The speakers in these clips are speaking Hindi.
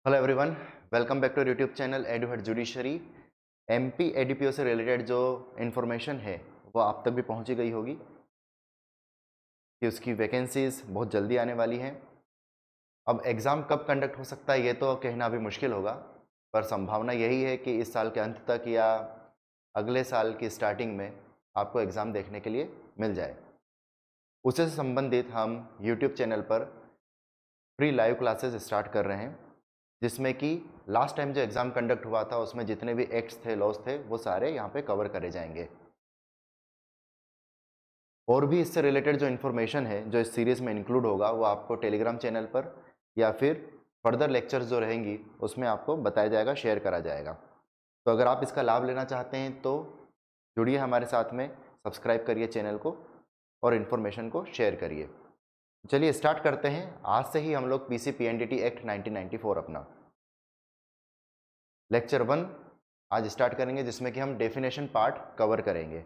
Hello everyone, welcome back to YouTube channel Eduhead judiciary. MP ADPO से रिलेटेड जो इन्फॉर्मेशन है वो आप तक भी पहुंची गई होगी कि उसकी वैकेंसीज बहुत जल्दी आने वाली हैं। अब एग्ज़ाम कब कंडक्ट हो सकता है ये तो कहना अभी मुश्किल होगा, पर संभावना यही है कि इस साल के अंत तक या अगले साल की स्टार्टिंग में आपको एग्ज़ाम देखने के लिए मिल जाए। उससे संबंधित हम यूट्यूब चैनल पर फ्री लाइव क्लासेस स्टार्ट कर रहे हैं, जिसमें कि लास्ट टाइम जो एग्ज़ाम कंडक्ट हुआ था उसमें जितने भी एक्ट्स थे, लॉज थे, वो सारे यहाँ पे कवर करे जाएंगे। और भी इससे रिलेटेड जो इन्फॉर्मेशन है जो इस सीरीज़ में इंक्लूड होगा वो आपको टेलीग्राम चैनल पर या फिर फर्दर लेक्चर्स जो रहेंगी उसमें आपको बताया जाएगा, शेयर करा जाएगा। तो अगर आप इसका लाभ लेना चाहते हैं तो जुड़िए हमारे साथ में, सब्सक्राइब करिए चैनल को और इन्फॉर्मेशन को शेयर करिए। चलिए स्टार्ट करते हैं। आज से ही हम लोग पीसीपीएनडीटी एक्ट 1994 अपना लेक्चर 1 आज स्टार्ट करेंगे, जिसमें कि हम डेफिनेशन पार्ट कवर करेंगे।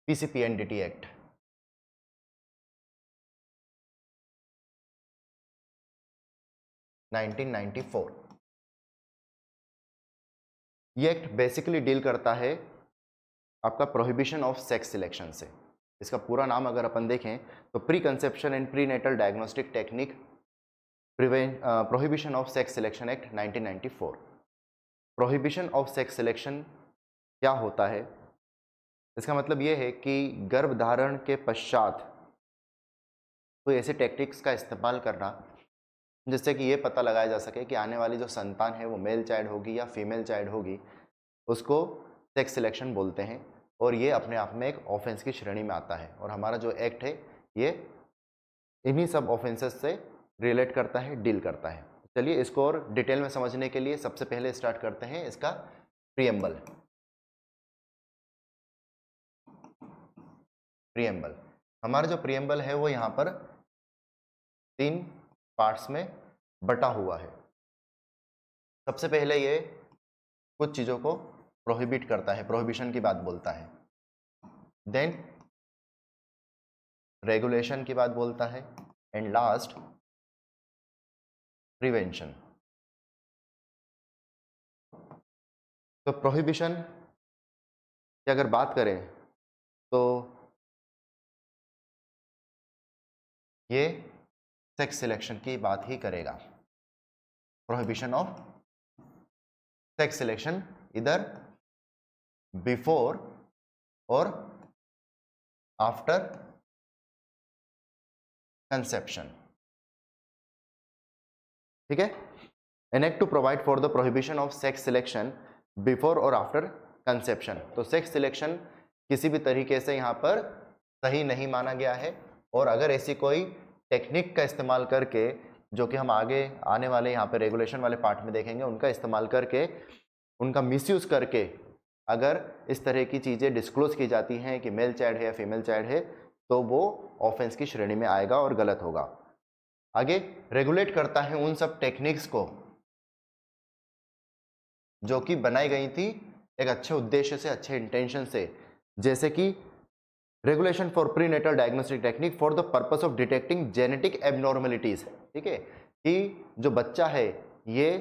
पीसीपीएनडीटी एक्ट नाइनटीन 94 ये एक्ट बेसिकली डील करता है आपका प्रोहिबिशन ऑफ सेक्स सिलेक्शन से। इसका पूरा नाम अगर अपन देखें तो pre conception and pre natal diagnostic technique prohibition of sex selection act 1994। Prohibition of sex selection क्या होता है? इसका मतलब ये है कि गर्भधारण के पश्चात कोई ऐसे टेक्निक्स का इस्तेमाल करना जिससे कि ये पता लगाया जा सके कि आने वाली जो संतान है वो मेल चाइल्ड होगी या फीमेल चाइल्ड होगी, उसको सेक्स सिलेक्शन बोलते हैं। और ये अपने आप में एक ऑफेंस की श्रेणी में आता है और हमारा जो एक्ट है ये इन्हीं सब ऑफेंसेस से रिलेट करता है, डील करता है। चलिए इसको और डिटेल में समझने के लिए सबसे पहले स्टार्ट करते हैं इसका प्रीएम्बल। प्रीएम्बल हमारा जो प्रीएम्बल है वो यहाँ पर 3 पार्ट्स में बटा हुआ है। सबसे पहले ये कुछ चीज़ों को प्रोहिबिट करता है, प्रोहिबिशन की बात बोलता है। देन रेगुलेशन की बात बोलता है एंड लास्ट प्रिवेंशन। तो प्रोहिबिशन की अगर बात करें तो ये सेक्स सिलेक्शन की बात ही करेगा। प्रोहिबिशन ऑफ सेक्स सिलेक्शन इधर बिफोर और आफ्टर कंसेप्शन। ठीक है, an act to provide for the prohibition of sex selection before और आफ्टर कंसेप्शन। तो सेक्स सिलेक्शन किसी भी तरीके से यहाँ पर सही नहीं माना गया है, और अगर ऐसी कोई टेक्निक का इस्तेमाल करके, जो कि हम आगे आने वाले यहाँ पे रेगुलेशन वाले पार्ट में देखेंगे, उनका इस्तेमाल करके, उनका मिसयूज करके अगर इस तरह की चीज़ें डिस्क्लोज की जाती हैं कि मेल चाइल्ड है या फीमेल चाइल्ड है, तो वो ऑफेंस की श्रेणी में आएगा और गलत होगा। आगे रेगुलेट करता है उन सब टेक्निक्स को जो कि बनाई गई थी एक अच्छे उद्देश्य से, अच्छे इंटेंशन से, जैसे कि regulation for prenatal diagnostic technique for the purpose of detecting genetic abnormalities. ठीक है, कि जो बच्चा है ये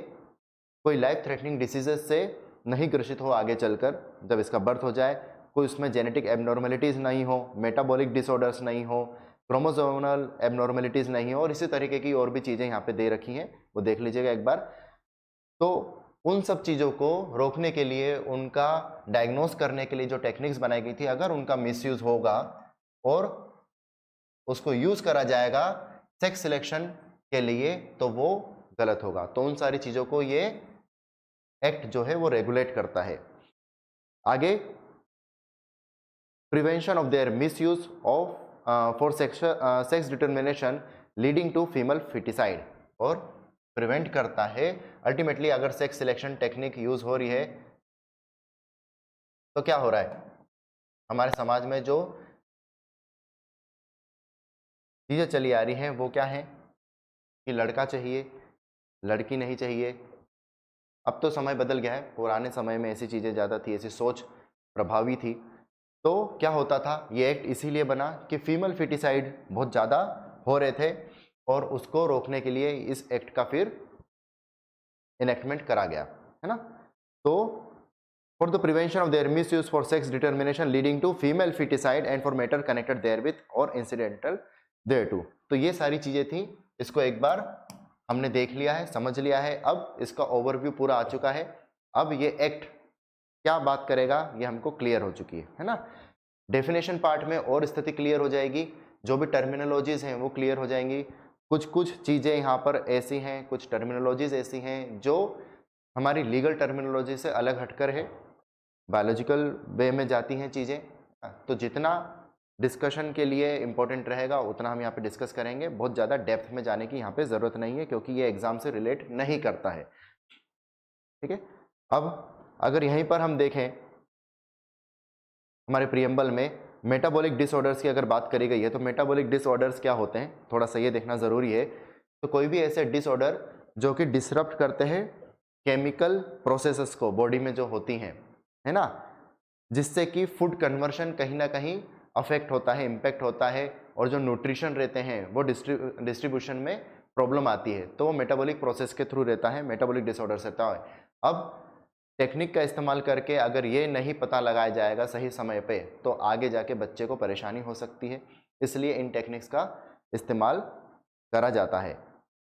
कोई लाइफ थ्रेटनिंग डिसीजेज से नहीं ग्रसित हो आगे चलकर, जब इसका बर्थ हो जाए कोई उसमें जेनेटिक एबनॉर्मलिटीज नहीं हो, मेटाबॉलिक डिसऑर्डर्स नहीं हो, क्रोमोसोमल एबनॉर्मलिटीज नहीं हो, और इसी तरीके की और भी चीज़ें यहाँ पे दे रखी हैं, वो देख लीजिएगा एक बार। तो उन सब चीज़ों को रोकने के लिए, उनका डायग्नोस करने के लिए जो टेक्निक्स बनाई गई थी, अगर उनका मिसयूज होगा और उसको यूज करा जाएगा सेक्स सिलेक्शन के लिए, तो वो गलत होगा। तो उन सारी चीज़ों को ये एक्ट जो है वो रेगुलेट करता है। आगे prevention of their misuse of for sex determination leading to female foeticide, और प्रिवेंट करता है अल्टीमेटली अगर सेक्स सिलेक्शन टेक्निक यूज हो रही है तो क्या हो रहा है हमारे समाज में, जो चीज़ें चली आ रही हैं वो क्या है कि लड़का चाहिए, लड़की नहीं चाहिए। अब तो समय बदल गया है, पुराने समय में ऐसी चीज़ें ज़्यादा थी, ऐसी सोच प्रभावी थी। तो क्या होता था, ये एक्ट इसीलिए बना कि फीमेल फिटिसाइड बहुत ज़्यादा हो रहे थे, और उसको रोकने के लिए इस एक्ट का फिर इनेक्टमेंट करा गया, है ना। तो for the prevention of their misuse for sex determination leading to female foeticide and for matter connected therewith और इंसिडेंटल देयर टू। तो ये सारी चीजें थी, इसको एक बार हमने देख लिया है, समझ लिया है, अब इसका ओवरव्यू पूरा आ चुका है। अब ये एक्ट क्या बात करेगा ये हमको क्लियर हो चुकी है ना। डेफिनेशन पार्ट में और स्थिति क्लियर हो जाएगी, जो भी टर्मिनोलॉजीज हैं वो क्लियर हो जाएंगी। कुछ कुछ चीज़ें यहाँ पर ऐसी हैं, कुछ टर्मिनोलॉजीज ऐसी हैं जो हमारी लीगल टर्मिनोलॉजी से अलग हटकर है, बायोलॉजिकल वे में जाती हैं चीज़ें। तो जितना डिस्कशन के लिए इम्पोर्टेंट रहेगा उतना हम यहाँ पे डिस्कस करेंगे, बहुत ज़्यादा डेप्थ में जाने की यहाँ पे ज़रूरत नहीं है क्योंकि ये एग्जाम से रिलेट नहीं करता है, ठीक है। अब अगर यहीं पर हम देखें हमारे प्रियम्बल में मेटाबॉलिक डिसऑर्डर्स की अगर बात करी गई है, तो मेटाबॉलिक डिसऑर्डर्स क्या होते हैं थोड़ा सा ये देखना ज़रूरी है। तो कोई भी ऐसे डिसऑर्डर जो कि डिसरप्ट करते हैं केमिकल प्रोसेसेस को बॉडी में जो होती हैं, है ना, जिससे कि फूड कन्वर्शन कहीं ना कहीं अफेक्ट होता है, इम्पैक्ट होता है, और जो न्यूट्रिशन रहते हैं वो डिस्ट्रीब्यूशन में प्रॉब्लम आती है, तो वो मेटाबॉलिक प्रोसेस के थ्रू रहता है, मेटाबॉलिक डिसऑर्डर्स रहता है। अब टेक्निक का इस्तेमाल करके अगर ये नहीं पता लगाया जाएगा सही समय पे तो आगे जाके बच्चे को परेशानी हो सकती है, इसलिए इन टेक्निक्स का इस्तेमाल करा जाता है।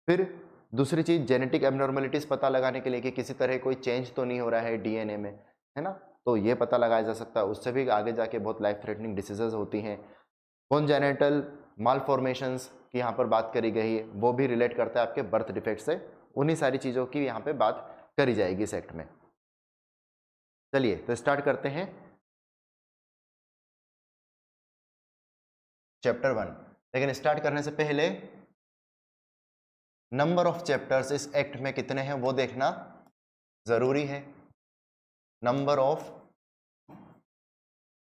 फिर दूसरी चीज़ जेनेटिक एबनॉर्मलिटीज़ पता लगाने के लिए कि किसी तरह कोई चेंज तो नहीं हो रहा है डीएनए में, है ना, तो ये पता लगाया जा सकता है, उससे भी आगे जाके बहुत लाइफ थ्रेटनिंग डिसीजेज होती हैं। कॉन्जेनिटल मालफॉर्मेशंस की यहाँ पर बात करी गई है, वो भी रिलेट करता है आपके बर्थ डिफेक्ट से, उन्हीं सारी चीज़ों की यहाँ पे बात करी जाएगी इस एक्ट में। चलिए तो स्टार्ट करते हैं चैप्टर 1। लेकिन स्टार्ट करने से पहले नंबर ऑफ चैप्टर्स इस एक्ट में कितने हैं वो देखना जरूरी है। नंबर ऑफ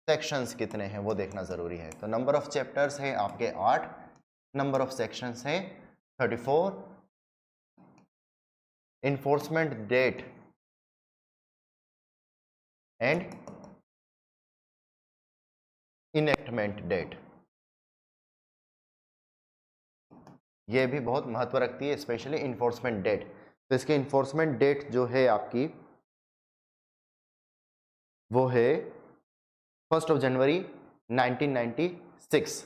सेक्शंस कितने हैं वो देखना जरूरी है। तो नंबर ऑफ चैप्टर्स हैं आपके 8, नंबर ऑफ सेक्शंस हैं 34। Enforcement date and enactment date, ये भी बहुत महत्व रखती है, स्पेशली इन्फोर्समेंट डेट। तो इसके इन्फोर्समेंट डेट जो है आपकी वो है 1 जनवरी 1996,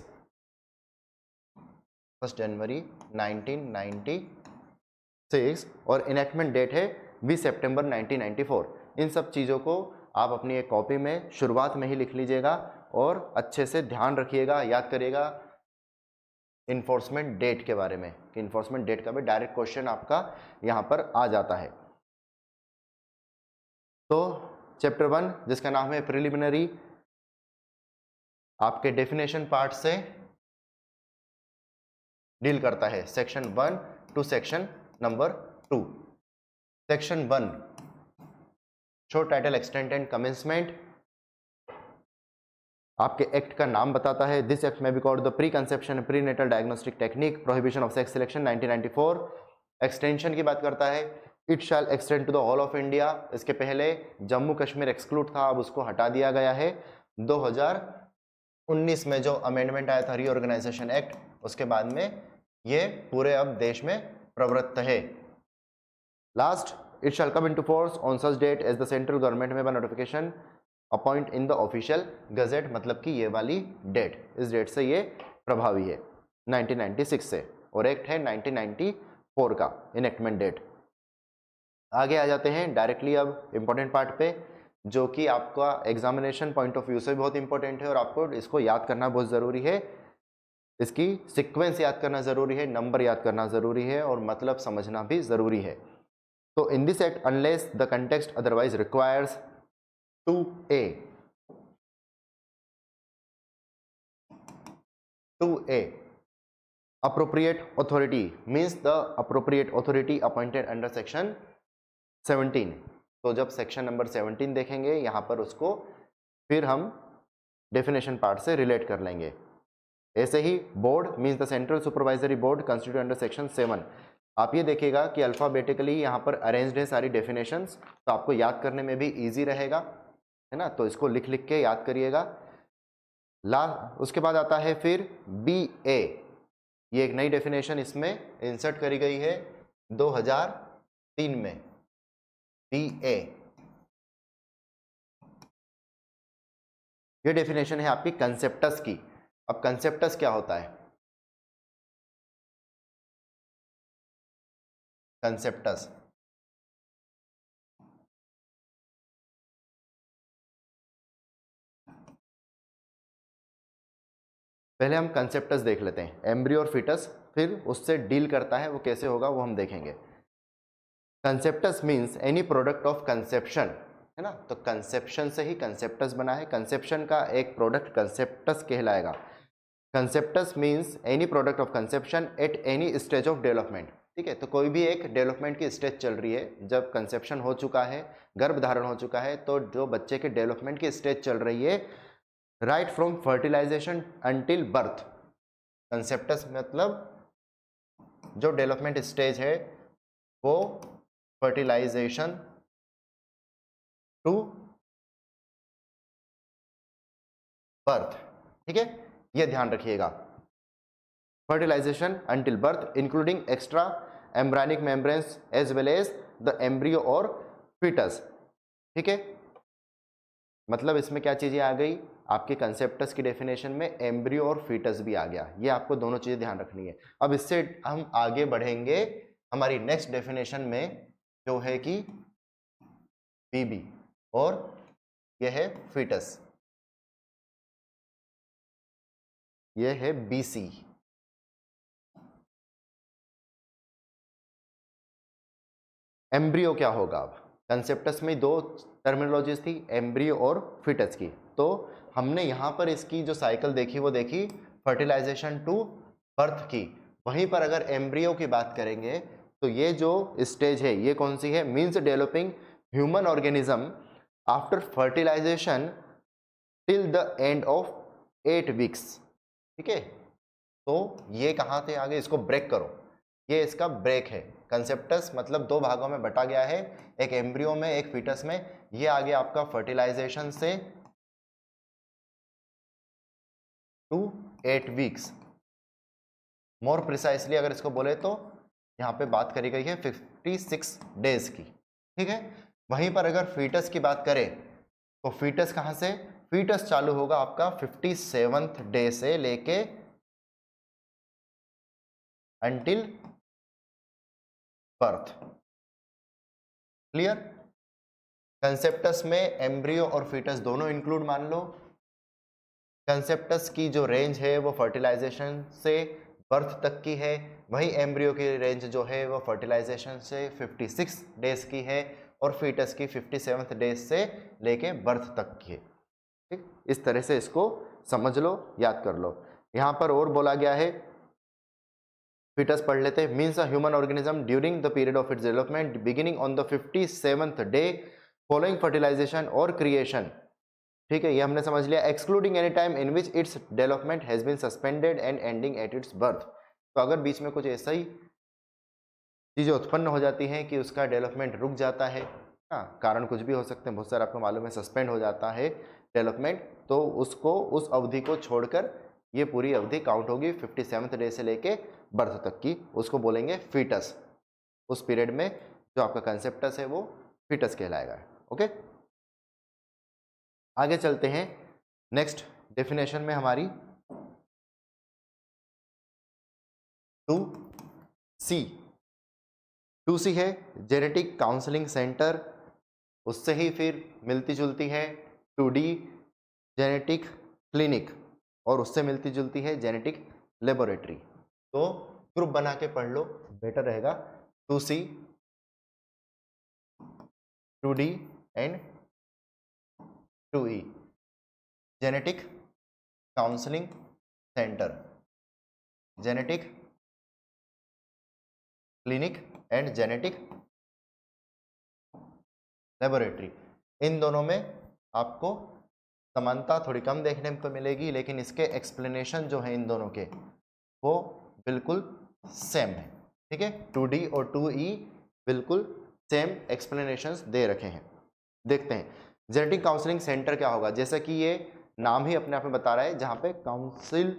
1 जनवरी 1996, और इनेक्टमेंट डेट है 20 सितंबर 1994। इन सब चीज़ों को आप अपनी एक कॉपी में शुरुआत में ही लिख लीजिएगा और अच्छे से ध्यान रखिएगा, याद करिएगा इन्फोर्समेंट डेट के बारे में, कि इन्फोर्समेंट डेट का भी डायरेक्ट क्वेश्चन आपका यहाँ पर आ जाता है। तो चैप्टर 1 जिसका नाम है प्रिलिमिनरी, आपके डेफिनेशन पार्ट से डील करता है, section 1 to section number 2। Section 1 शो टाइटल एक्सटेंट एंड कमेंसमेंट, आपके एक्ट का नाम बताता है। This act may be called the pre conception pre natal diagnostic technique prohibition of sex selection 1994। Extension की बात करता है, it shall extend to the whole of India. इसके पहले जम्मू कश्मीर एक्सक्लूड था, अब उसको हटा दिया गया है। 2019 में जो अमेंडमेंट आया था रीऑर्गेनाइजेशन एक्ट, उसके बाद में ये पूरे अब देश में प्रवृत्त है। Last, it shall come into force on such date as the central government may by notification appoint in the official gazette, मतलब कि ये वाली डेट, इस डेट से ये प्रभावी है 1996 से, और एक्ट है 1994 का इनेक्टमेंट डेट। आगे आ जाते हैं डायरेक्टली अब इम्पोर्टेंट पार्ट पे, जो कि आपका एग्जामिनेशन पॉइंट ऑफ व्यू से बहुत इंपॉर्टेंट है और आपको इसको याद करना बहुत ज़रूरी है। इसकी सीक्वेंस याद करना ज़रूरी है, नंबर याद करना ज़रूरी है, और मतलब समझना भी ज़रूरी है। तो in this act unless the context otherwise requires 2A appropriate authority means the appropriate authority appointed under section 17। तो जब सेक्शन नंबर 17 देखेंगे यहाँ पर उसको फिर हम डेफिनेशन पार्ट से रिलेट कर लेंगे। ऐसे ही board means the central supervisory board constitute under section 7। आप ये देखिएगा कि अल्फ़ाबेटिकली यहाँ पर अरेंज्ड है सारी डेफिनेशंस, तो आपको याद करने में भी इजी रहेगा, है ना, तो इसको लिख लिख के याद करिएगा। उसके बाद आता है फिर BA, ये एक नई डेफिनेशन इसमें इंसर्ट करी गई है 2003 में, DA। ये डेफिनेशन है आपकी कंसेप्टस की। अब कंसेप्टस क्या होता है? कंसेप्टस पहले हम कंसेप्टस देख लेते हैं, एम्ब्रियो और फीटस, फिर उससे डील करता है वो कैसे होगा वो हम देखेंगे। Conceptus means any product of conception, है ना, तो कंसेप्शन से ही कंसेप्टस बना है, कंसेप्शन का एक प्रोडक्ट कंसेप्टस कहलाएगा। Conceptus means any product of conception at any stage of development, ठीक है, तो कोई भी एक डेवलपमेंट की स्टेज चल रही है, जब कंसेप्शन हो चुका है, गर्भधारण हो चुका है, तो जो बच्चे के डेवलपमेंट की स्टेज चल रही है, right from fertilisation until birth. Conceptus मतलब जो डेवलपमेंट स्टेज है वो फर्टिलाइजेशन टू बर्थ, ठीक है, ये ध्यान रखिएगा। Fertilisation until birth including extra embryonic membranes as well as the embryo और फीटस, ठीक है, मतलब इसमें क्या चीजें आ गई आपके कंसेप्टस की डेफिनेशन में, एम्ब्रियो और फीटस भी आ गया, ये आपको दोनों चीजें ध्यान रखनी है। अब इससे हम आगे बढ़ेंगे हमारी नेक्स्ट डेफिनेशन में, जो है कि बीबी, और यह है फीटस, यह है बीसी। एम्ब्रियो क्या होगा? अब कंसेप्टस में दो टर्मिनोलॉजीज थी, एम्ब्रियो और फीटस की, तो हमने यहाँ पर इसकी जो साइकिल देखी वो देखी फर्टिलाइजेशन टू बर्थ की। वहीं पर अगर एम्ब्रियो की बात करेंगे तो ये जो स्टेज है ये कौन सी है? Means developing human organism after fertilisation till the end of 8 weeks, ठीक है, तो ये कहाँ से आगे, इसको ब्रेक करो, ये इसका ब्रेक है। कंसेप्टस मतलब दो भागों में बटा गया है, एक एम्ब्रियो में एक फीटस में, ये आ गया आपका फर्टिलाइजेशन से टू 8 वीक्स। मोर प्रिसाइसली अगर इसको बोले तो यहाँ पे बात करी गई है 56 डेज की, ठीक है। वहीं पर अगर फीटस की बात करें तो फीटस कहाँ से? फीटस चालू होगा आपका 57th डे से लेके अंटिल बर्थ। क्लियर? कंसेप्टस में एम्ब्रियो और फीटस दोनों इंक्लूड मान लो। कंसेप्टस की जो रेंज है वो फर्टिलाइजेशन से बर्थ तक की है, वहीं एम्ब्रियो की रेंज जो है वो फर्टिलाइजेशन से 56 डेज की है और फीटस की 57th डेज से लेके बर्थ तक की है, ठीक। इस तरह से इसको समझ लो, याद कर लो। यहाँ पर और बोला गया है, फीटस पढ़ लेते हैं, means a human organism during the period of its development beginning on the 57th day following fertilisation और क्रिएशन, ठीक है, ये हमने समझ लिया। Excluding any time in which its development has been suspended and ending at its birth, तो अगर बीच में कुछ ऐसा ही चीज़ें उत्पन्न हो जाती हैं कि उसका डेवलपमेंट रुक जाता है, हाँ, कारण कुछ भी हो सकते हैं, बहुत सारा आपको मालूम है, सस्पेंड हो जाता है डेवलपमेंट, तो उसको उस अवधि को छोड़कर ये पूरी अवधि काउंट होगी 57th डे से लेके बर्थ तक की, उसको बोलेंगे फीटस। उस पीरियड में जो आपका कंसेप्टस है वो फीटस कहलाएगा, ओके। आगे चलते हैं नेक्स्ट डेफिनेशन में हमारी 2C है जेनेटिक काउंसलिंग सेंटर, उससे ही फिर मिलती जुलती है 2D जेनेटिक क्लिनिक, और उससे मिलती जुलती है जेनेटिक लेबोरेटरी। तो ग्रुप बना के पढ़ लो, बेटर रहेगा। 2C 2D and 2E genetic counselling centre, genetic clinic and genetic laboratory. इन दोनों में आपको समानता थोड़ी कम देखने को मिलेगी, लेकिन इसके एक्सप्लेनेशन जो है इन दोनों के वो बिल्कुल सेम है, ठीक है। 2D और 2E बिल्कुल सेम एक्सप्लेनेशंस दे रखे हैं। देखते हैं जेनेटिक काउंसलिंग सेंटर क्या होगा। जैसा कि ये नाम ही अपने आप में बता रहा है, जहाँ पे काउंसिल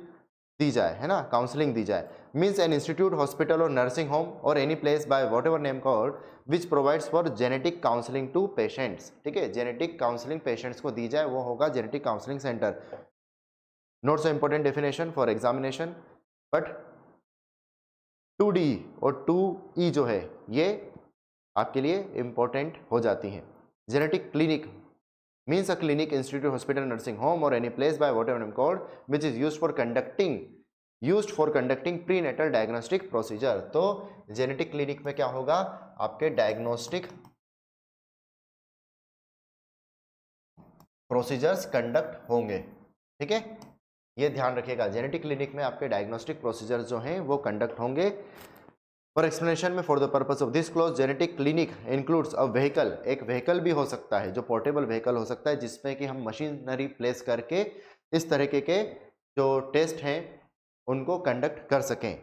दी जाए, है ना, काउंसलिंग दी जाए। मीन्स एन इंस्टीट्यूट, हॉस्पिटल और नर्सिंग होम और any place by whatever name called which provides for genetic counselling to patients. ठीक है, जेनेटिक काउंसलिंग पेशेंट्स को दी जाए वो होगा genetic counselling centre. Not so important definition for examination, but 2D और 2E जो है ये आपके लिए इंपॉर्टेंट हो जाती हैं। Genetic clinic means a clinic, institute, hospital, nursing home और any place by whatever name called which is used for conducting prenatal diagnostic procedure. तो जेनेटिक क्लिनिक में क्या होगा, आपके डायग्नोस्टिक प्रोसीजर्स कंडक्ट होंगे। ठीक है, ये ध्यान रखिएगा, जेनेटिक क्लिनिक में आपके डायग्नोस्टिक प्रोसीजर्स जो हैं वो कंडक्ट होंगे। फॉर एक्सप्लेनेशन में, for the purpose of this close, genetic clinic includes a vehicle, एक व्हीकल भी हो सकता है जो पोर्टेबल व्हीकल हो सकता है जिसमें कि हम मशीनरी प्लेस करके इस तरीके के जो टेस्ट हैं उनको कंडक्ट कर सकें।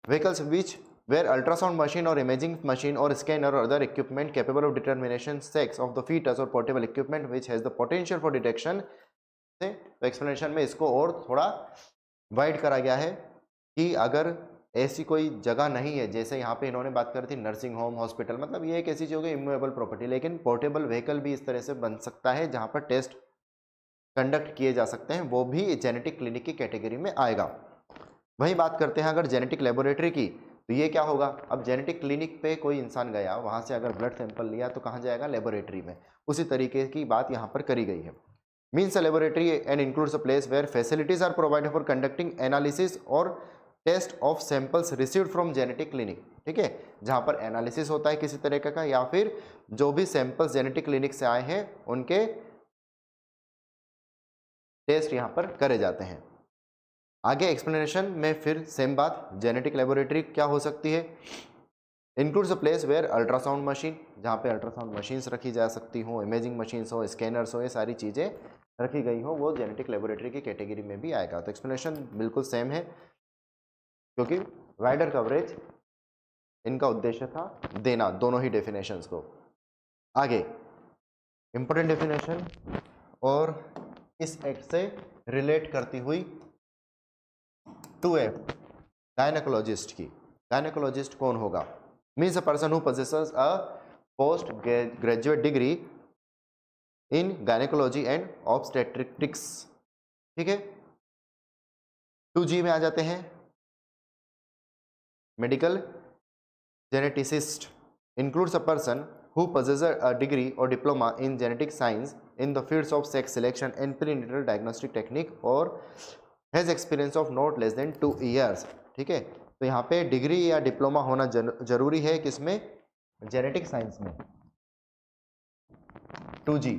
Vehicles which where ultrasound machine or imaging machine or scanner or other equipment capable of determination sex of the foetus or portable equipment which has the potential for detection. तो एक्सप्लेनेशन में इसको और थोड़ा वाइड करा गया है कि अगर ऐसी कोई जगह नहीं है, जैसे यहाँ पे इन्होंने बात करी थी नर्सिंग होम, हॉस्पिटल, मतलब ये एक ऐसी चीज हो गई इमूवेबल प्रॉपर्टी, लेकिन पोर्टेबल व्हीकल भी इस तरह से बन सकता है जहाँ पर टेस्ट कंडक्ट किए जा सकते हैं, वो भी जेनेटिक क्लिनिक की कैटेगरी में आएगा। वही बात करते हैं अगर जेनेटिक लेबोरेटरी की, तो ये क्या होगा, अब जेनेटिक क्लिनिक पे कोई इंसान गया, वहाँ से अगर ब्लड सैंपल लिया तो कहाँ जाएगा, लेबोरेटरी में। उसी तरीके की बात यहाँ पर करी गई है। Means a laboratory and includes a place where facilities are provided for conducting analysis or test of samples received from genetic clinic. ठीक है, जहाँ पर एनालिसिस होता है किसी तरीके का, या फिर जो भी सैंपल्स जेनेटिक क्लिनिक से आए हैं उनके टेस्ट यहाँ पर करे जाते हैं। आगे एक्सप्लेनेशन में फिर सेम बात, जेनेटिक लेबोरेटरी क्या हो सकती है, includes a place where ultrasound machine, जहाँ पे अल्ट्रासाउंड मशीन्स रखी जा सकती हो, इमेजिंग मशीन्स हो, स्कैनर्स हो, ये सारी चीज़ें रखी गई हो, वो जेनेटिक लेबोरेटरी की कैटेगरी में भी आएगा। तो एक्सप्लेनेशन बिल्कुल सेम है क्योंकि वाइडर कवरेज इनका उद्देश्य था देना, दोनों ही डेफिनेशंस को। आगे इंपॉर्टेंट डेफिनेशन और इस एक्ट से रिलेट करती हुई 2F गायनेकोलॉजिस्ट की। गायनेकोलॉजिस्ट कौन होगा, means a person who possesses a post graduate degree in gynaecology and obstetrics. ठीक है, 2G में आ जाते हैं, medical geneticist includes a person who possesses a degree or diploma in genetic science in the fields of sex selection and prenatal diagnostic technique or has experience of not less than 2 years। ठीक है, तो यहाँ पे डिग्री या डिप्लोमा होना जरूरी है किसमें, जेनेटिक साइंस में। 2G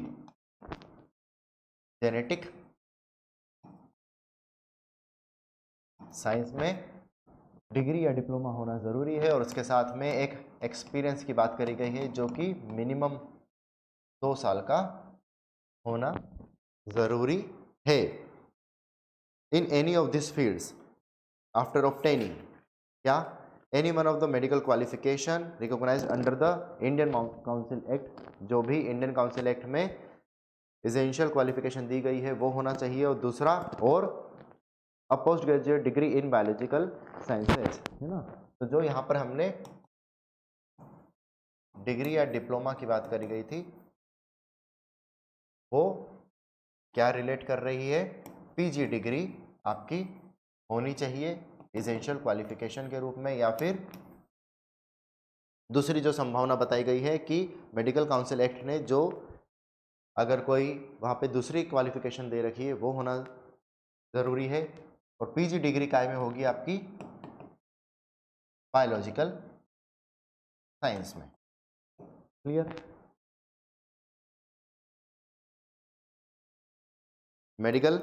जेनेटिक साइंस में डिग्री या डिप्लोमा होना ज़रूरी है, और उसके साथ में एक एक्सपीरियंस की बात करी गई है जो कि मिनिमम 2 साल का होना ज़रूरी है। In any of this fields after obtaining क्या, any one of the medical qualification recognised under the Indian council act, जो भी इंडियन काउंसिल एक्ट में एसेंशियल क्वालिफिकेशन दी गई है वो होना चाहिए, और दूसरा और a post graduate degree in biological sciences, है ना। तो जो यहाँ पर हमने डिग्री या डिप्लोमा की बात करी गई थी वो क्या रिलेट कर रही है, पीजी डिग्री आपकी होनी चाहिए एसेंशियल क्वालिफिकेशन के रूप में, या फिर दूसरी जो संभावना बताई गई है कि मेडिकल काउंसिल एक्ट ने जो अगर कोई वहाँ पे दूसरी क्वालिफिकेशन दे रखी है वो होना ज़रूरी है, और पीजी डिग्री काय में होगी आपकी बायोलॉजिकल साइंस में। Clear, medical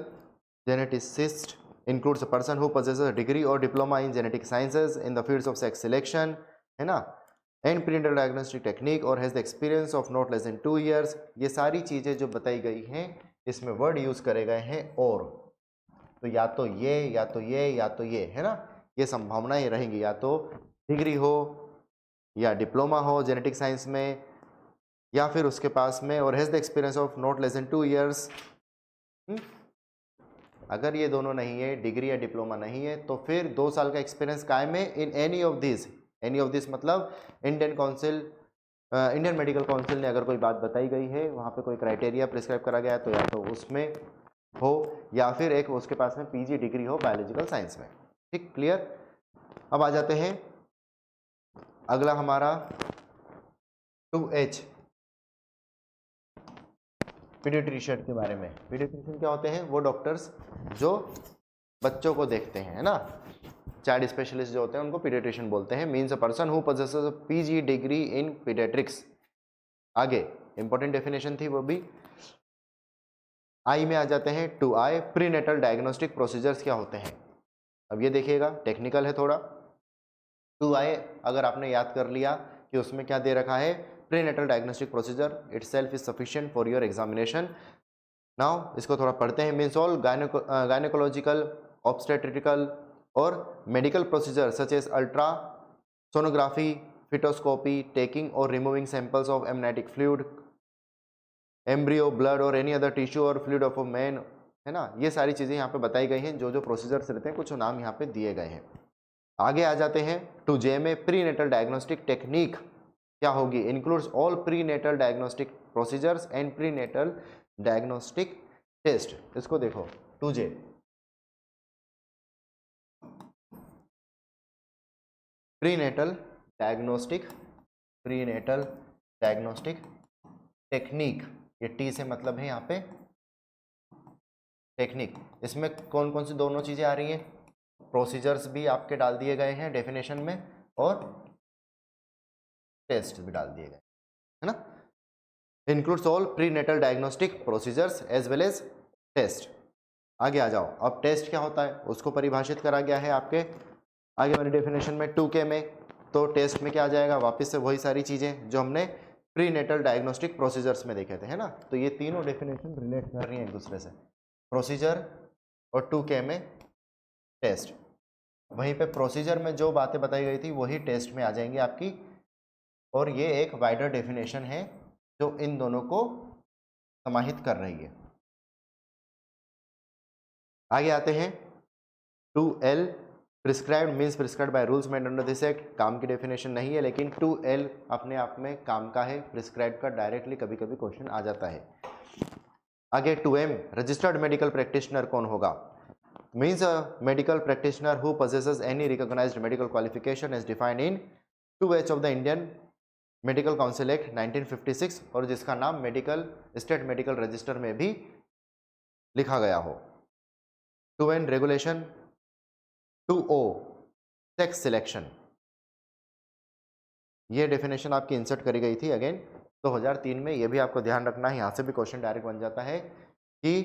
geneticist includes a person who possesses a degree or diploma in genetic sciences in the fields of sex selection, है ना, and prenatal diagnostic technique or has the experience of not less than 2 years। ये सारी चीज़ें जो बताई गई हैं इसमें वर्ड यूज करे गए हैं और, तो या तो ये या तो ये या तो ये, है ना, ये संभावनाएं रहेंगी, या तो डिग्री हो या डिप्लोमा हो जेनेटिक साइंस में, या फिर उसके पास में और has the experience of not less than 2 years अगर ये दोनों नहीं है, डिग्री या डिप्लोमा नहीं है, तो फिर 2 साल का एक्सपीरियंस कायम है इन एनी ऑफ दिस मतलब इंडियन मेडिकल काउंसिल ने अगर कोई बात बताई गई है, वहाँ पे कोई क्राइटेरिया प्रिस्क्राइब करा गया है, तो या तो उसमें हो या फिर एक उसके पास में पीजी डिग्री हो बायोलॉजिकल साइंस में। ठीक, क्लियर। अब आ जाते हैं अगला हमारा 2H पीडियाट्रिशियन के बारे में। पीडियाट्रिशियन क्या होते हैं? वो डॉक्टर्स जो बच्चों को देखते हैं, है ना, चाइल्ड स्पेशलिस्ट जो होते हैं उनको पीडियाट्रिशियन बोलते हैं। Means a person who possesses a PG degree in paediatrics. आगे इंपॉर्टेंट डेफिनेशन थी वो भी। आई में आ जाते हैं 2I प्रीनेटल डायग्नोस्टिक प्रोसीजर्स क्या होते हैं। अब ये देखिएगा, टेक्निकल है थोड़ा। 2I अगर आपने याद कर लिया कि उसमें क्या दे रखा है, prenatal diagnostic procedure itself is sufficient for your examination. Now इसको थोड़ा पढ़ते हैं। Means all gynaecological, obstetrical or medical procedure such as ultrasonography, fetoscopy, taking or removing samples of amniotic fluid, embryo, blood or any other tissue or fluid of a man, है ना। ये सारी चीज़ें यहाँ पे बताई गई हैं, जो जो प्रोसीजर्स रहते हैं, कुछ नाम यहाँ पे दिए गए हैं। आगे आ जाते हैं 2J में प्रीनेटल डायग्नोस्टिक टेक्निक क्या होगी। Includes all prenatal diagnostic procedures and prenatal diagnostic test. इसको देखो 2J, प्रीनेटल डायग्नोस्टिक टेक्निक। ये टी से मतलब है यहाँ पे टेक्निक। इसमें कौन कौन सी दोनों चीज़ें आ रही हैं, प्रोसीजर्स भी आपके डाल दिए गए हैं डेफिनेशन में और टेस्ट भी डाल दिए गए, है ना। Includes all prenatal diagnostic procedures as well as test. आगे आ जाओ, अब टेस्ट क्या होता है उसको परिभाषित करा गया है आपके आगे वाली डेफिनेशन में 2K में। तो टेस्ट में क्या आ जाएगा, वापस से वही सारी चीज़ें जो हमने प्रीनेटल डायग्नोस्टिक प्रोसीजर्स में देखे थे, है ना। तो ये तीनों डेफिनेशन रिलेट कर रही हैं एक दूसरे से, प्रोसीजर और 2K में टेस्ट। वहीं पे प्रोसीजर में जो बातें बताई गई थी वही टेस्ट में आ जाएंगी आपकी, और ये एक वाइडर डेफिनेशन है जो इन दोनों को समाहित कर रही है। आगे आते हैं 2L prescribed means prescribed by rules made under this act. काम की डेफिनेशन नहीं है, लेकिन 2L अपने आप में काम का है, प्रिस्क्राइब का डायरेक्टली कभी कभी क्वेश्चन आ जाता है। आगे 2M रजिस्टर्ड मेडिकल प्रैक्टिशनर कौन होगा। Means a medical practitioner who possesses any recognized medical qualification as defined in 2H of the Indian medical council act 1956, और जिसका नाम स्टेट मेडिकल रजिस्टर में भी लिखा गया हो। 2N regulation 2O sex selection, ये डेफिनेशन आपकी इंसर्ट करी गई थी अगेन 2003 में। ये भी आपको ध्यान रखना है, यहाँ से भी क्वेश्चन डायरेक्ट बन जाता है कि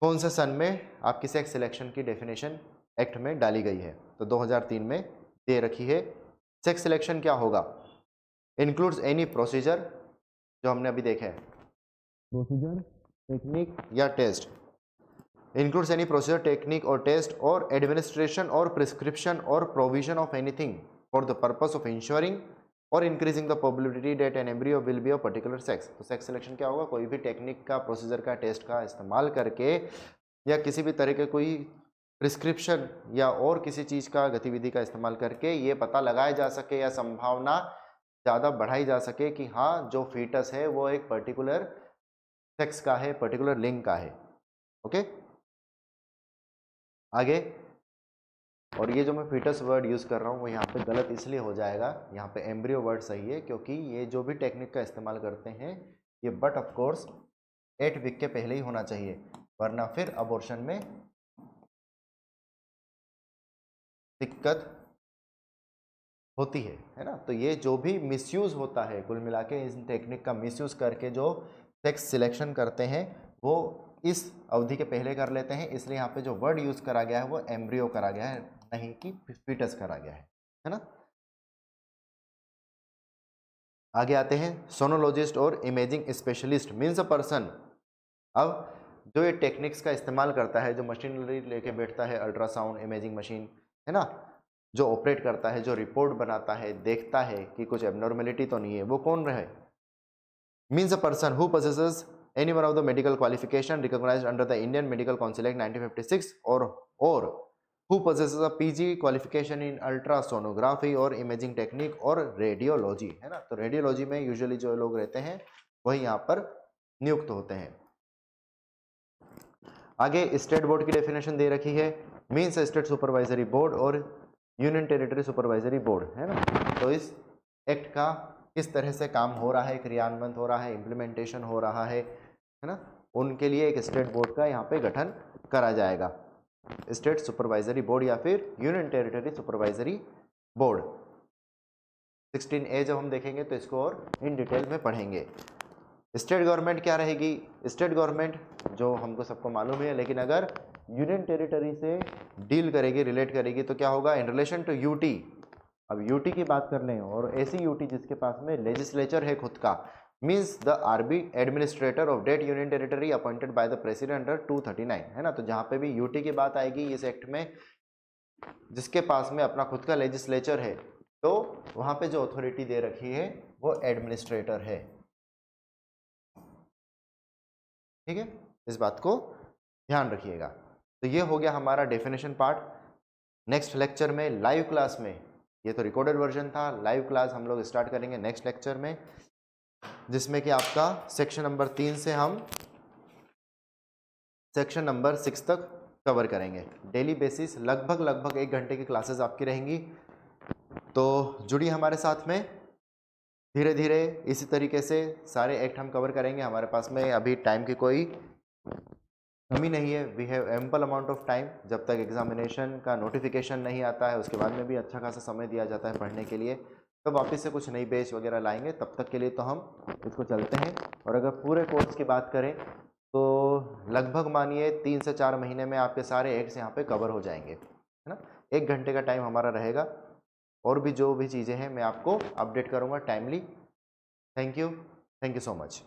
कौन से सन में आपकी सेक्स सिलेक्शन की डेफिनेशन एक्ट में डाली गई है। तो 2003 में दे रखी है। सेक्स सिलेक्शन क्या होगा, इंक्लूड्स एनी प्रोसीजर, जो हमने अभी देखा है, प्रोसीजर टेक्निक या test, includes any procedure technique or test or administration or prescription or provision of anything for the purpose of ensuring or increasing the probability that an embryo will be of particular sex. तो सेक्स सिलेक्शन क्या होगा, कोई भी टेक्निक का, प्रोसीजर का, टेस्ट का इस्तेमाल करके या किसी भी तरह के कोई प्रिस्क्रिप्शन या और किसी चीज़ का, गतिविधि का इस्तेमाल करके ये पता लगाया जा सके या संभावना ज़्यादा बढ़ाई जा सके कि हाँ जो फीटस है वो एक पर्टिकुलर सेक्स का है, पर्टिकुलर लिंग का है। ओके, आगे। और ये जो मैं फीटस वर्ड यूज़ कर रहा हूँ वो यहाँ पे गलत इसलिए हो जाएगा, यहाँ पे एम्ब्रियो वर्ड सही है, क्योंकि ये जो भी टेक्निक का इस्तेमाल करते हैं ये बट ऑफ कोर्स 8 वीक के पहले ही होना चाहिए, वरना फिर अबॉर्शन में दिक्कत होती है ना। तो ये जो भी मिसयूज़ होता है, कुल मिला के इस टेक्निक का मिसयूज़ करके जो सेक्स सिलेक्शन करते हैं वो इस अवधि के पहले कर लेते हैं, इसलिए यहाँ पे जो वर्ड यूज़ करा गया है वो एम्ब्रियो करा गया है, नहीं कि फीटस करा गया है ना। आगे आते हैं सोनोलॉजिस्ट और imaging specialist means a person. अब जो ये टेक्निक्स का इस्तेमाल करता है, जो मशीनरी लेके बैठता है, अल्ट्रासाउंड इमेजिंग मशीन, है ना, जो ऑपरेट करता है, जो रिपोर्ट बनाता है, देखता है कि कुछ एबनॉर्मेलिटी तो नहीं है, वो कौन रहे। Means a person who possesses any one of the medical qualification recognised under the Indian medical council act 1956 और who possesses a PG qualification in ultrasonography और इमेजिंग टेक्निक और रेडियोलॉजी, है ना। तो रेडियोलॉजी में यूजुअली जो लोग रहते हैं वही यहाँ पर नियुक्त होते हैं। आगे स्टेट बोर्ड की डेफिनेशन दे रखी है, मीन्स स्टेट सुपरवाइजरी बोर्ड और यूनियन टेरिटरी सुपरवाइजरी बोर्ड, है ना। तो इस एक्ट का किस तरह से काम हो रहा है, क्रियान्वयन हो रहा है, इम्प्लीमेंटेशन हो रहा है ना, उनके लिए एक स्टेट बोर्ड का यहाँ पे गठन करा जाएगा, स्टेट सुपरवाइजरी बोर्ड या फिर union territory supervisory board. 16A जब हम देखेंगे तो इसको और इन डिटेल में पढ़ेंगे। स्टेट गवर्नमेंट क्या रहेगी, स्टेट गवर्नमेंट जो हमको सबको मालूम है, लेकिन अगर यूनियन टेरिटरी से डील करेगी, रिलेट करेगी तो क्या होगा, इन रिलेशन टू यूटी। अब यूटी की बात कर लें और ऐसी यूटी जिसके पास में लेजिस्लेचर है खुद का, मीन्स द आरबी administrator of that union territory appointed by the president under 239, है ना। तो जहाँ पे भी यूटी की बात आएगी इस एक्ट में, जिसके पास में अपना खुद का लेजिस्लेचर है, तो वहाँ पे जो अथॉरिटी दे रखी है वो एडमिनिस्ट्रेटर है, ठीक है। इस बात को ध्यान रखिएगा। तो ये हो गया हमारा डेफिनेशन पार्ट। नेक्स्ट लेक्चर में लाइव क्लास में, ये तो रिकॉर्डेड वर्जन था, लाइव क्लास हम लोग स्टार्ट करेंगे नेक्स्ट लेक्चर में, जिसमें कि आपका सेक्शन नंबर 3 से हम सेक्शन नंबर 6 तक कवर करेंगे। डेली बेसिस लगभग 1 घंटे की क्लासेस आपकी रहेंगी, तो जुड़िए हमारे साथ में। धीरे धीरे इसी तरीके से सारे एक्ट हम कवर करेंगे। हमारे पास में अभी टाइम की कोई कमी नहीं है, we have ample amount of time. जब तक एग्जामिनेशन का नोटिफिकेशन नहीं आता है उसके बाद में भी अच्छा खासा समय दिया जाता है पढ़ने के लिए। तो वापस से कुछ नई बैच वगैरह लाएंगे, तब तक के लिए तो हम इसको चलते हैं। और अगर पूरे कोर्स की बात करें तो लगभग मानिए 3 से 4 महीने में आपके सारे एक्ट्स यहाँ पे कवर हो जाएंगे, है ना। 1 घंटे का टाइम हमारा रहेगा, और भी जो भी चीज़ें हैं मैं आपको अपडेट करूँगा timely. Thank you so much.